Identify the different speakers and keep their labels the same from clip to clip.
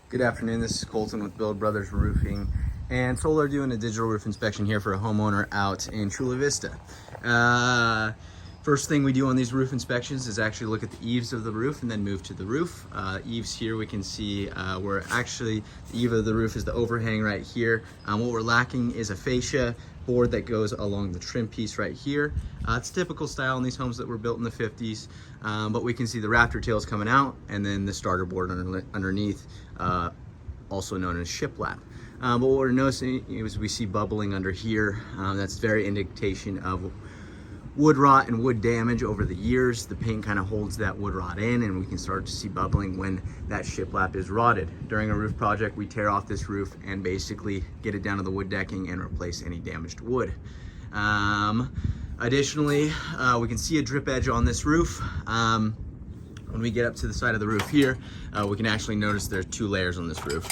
Speaker 1: Good afternoon, this is Colton with Build Brothers Roofing and Solar, doing a digital roof inspection here for a homeowner out in Chula Vista. First thing we do on these roof inspections is actually look at the eaves of the roof and then move to the roof. Eaves here we can see where actually the eave of the roof is the overhang right here. What we're lacking is a fascia board that goes along the trim piece right here. It's typical style in these homes that were built in the 50s, but we can see the rafter tails coming out and then the starter board underneath, also known as shiplap. But what we're noticing is we see bubbling under here. That's very indication of wood rot and wood damage over the years. The paint kind of holds that wood rot in, and we can start to see bubbling when that shiplap is rotted. During a roof project, we tear off this roof and basically get it down to the wood decking and replace any damaged wood. Additionally, we can see a drip edge on this roof. When we get up to the side of the roof here, we can actually notice there's 2 layers on this roof.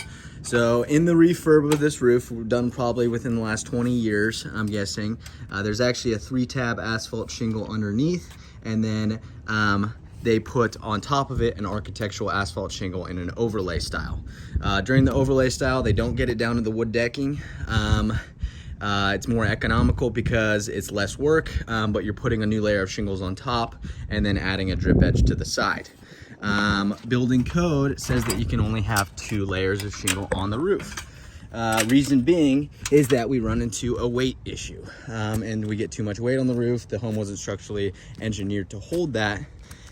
Speaker 1: So in the refurb of this roof, done probably within the last 20 years, I'm guessing, there's actually a 3-tab asphalt shingle underneath, and then they put on top of it an architectural asphalt shingle in an overlay style. During the overlay style, they don't get it down to the wood decking. It's more economical because it's less work, but you're putting a new layer of shingles on top and then adding a drip edge to the side. Building code says that you can only have 2 layers of shingle on the roof. Reason being is that we run into a weight issue, and we get too much weight on the roof. The home wasn't structurally engineered to hold that,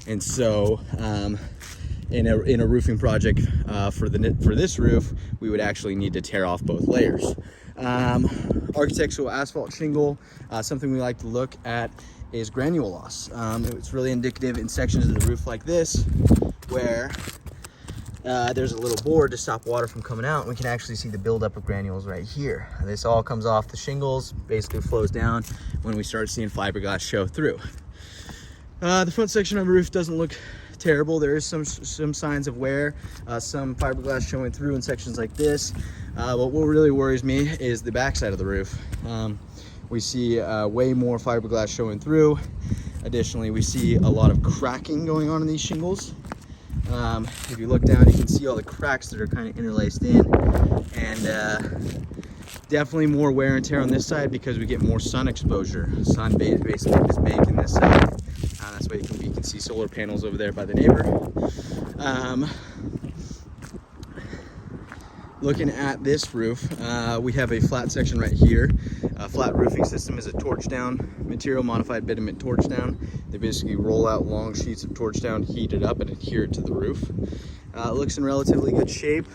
Speaker 1: and so in a roofing project for this roof, we would actually need to tear off both layers. Architectural asphalt shingle, something we like to look at is granule loss. It's really indicative in sections of the roof like this, where there's a little board to stop water from coming out. We can actually see the buildup of granules right here. This all comes off the shingles, basically flows down when we start seeing fiberglass show through. The front section of the roof doesn't look terrible. There is some signs of wear, some fiberglass showing through in sections like this. But what really worries me is the back side of the roof. We see way more fiberglass showing through. Additionally, we see a lot of cracking going on in these shingles. If you look down, you can see all the cracks that are kind of interlaced in, and definitely more wear and tear on this side because we get more sun exposure. Sun basically is baking this side. That's why you can see solar panels over there by the neighbor. Looking at this roof, we have a flat section right here. A flat roofing system is a torch down material, modified bitumen torch down. They basically roll out long sheets of torch down, heat it up, and adhere it to the roof. It looks in relatively good shape.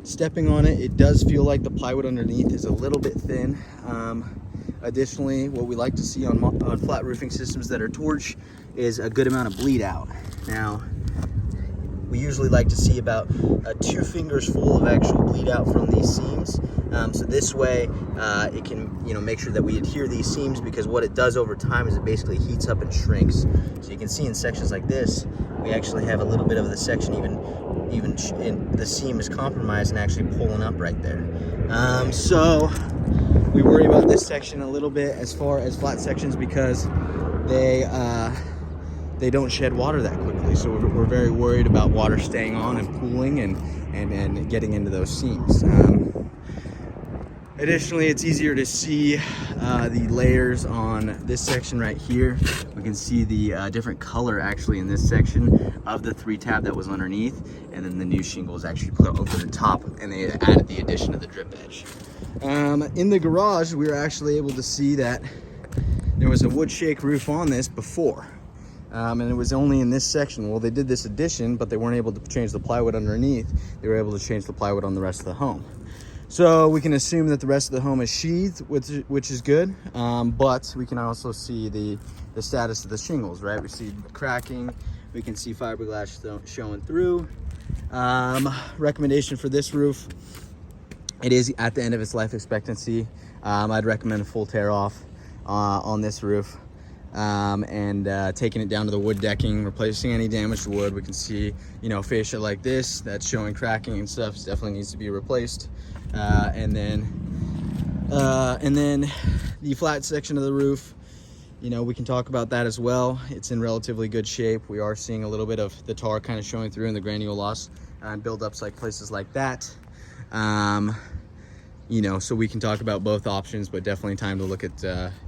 Speaker 1: Stepping on it, it does feel like the plywood underneath is a little bit thin. Additionally, what we like to see on flat roofing systems that are torch is a good amount of bleed out. Now, we usually like to see about 2 fingers full of actual bleed out from these seams. So this way, it can make sure that we adhere these seams, because what it does over time is it basically heats up and shrinks. So you can see in sections like this, we actually have a little bit of the section even the seam is compromised and actually pulling up right there. So we worry about this section a little bit as far as flat sections because they don't shed water that quickly. So we're very worried about water staying on and pooling and getting into those seams. Additionally, it's easier to see the layers on this section right here. We can see the different color actually in this section of the 3-tab that was underneath, and then the new shingle is actually put over the top, and they added the addition of the drip edge. In the garage, we were actually able to see that there was a wood shake roof on this before. And it was only in this section. Well, they did this addition, but they weren't able to change the plywood underneath. They were able to change the plywood on the rest of the home. So we can assume that the rest of the home is sheathed, which is good. But we can also see the status of the shingles, right? We see cracking. We can see fiberglass showing through. Recommendation for this roof, it is at the end of its life expectancy. I'd recommend a full tear off on this roof. And taking it down to the wood decking, replacing any damaged wood. We can see, fascia like this that's showing cracking and stuff. Definitely needs to be replaced. And then the flat section of the roof, you know, we can talk about that as well. It's in relatively good shape. We are seeing a little bit of the tar kind of showing through in the granule loss and buildups like places like that. You know, so we can talk about both options, but definitely time to look at,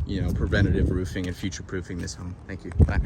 Speaker 1: you know, preventative roofing and future proofing this home. Thank you. Bye.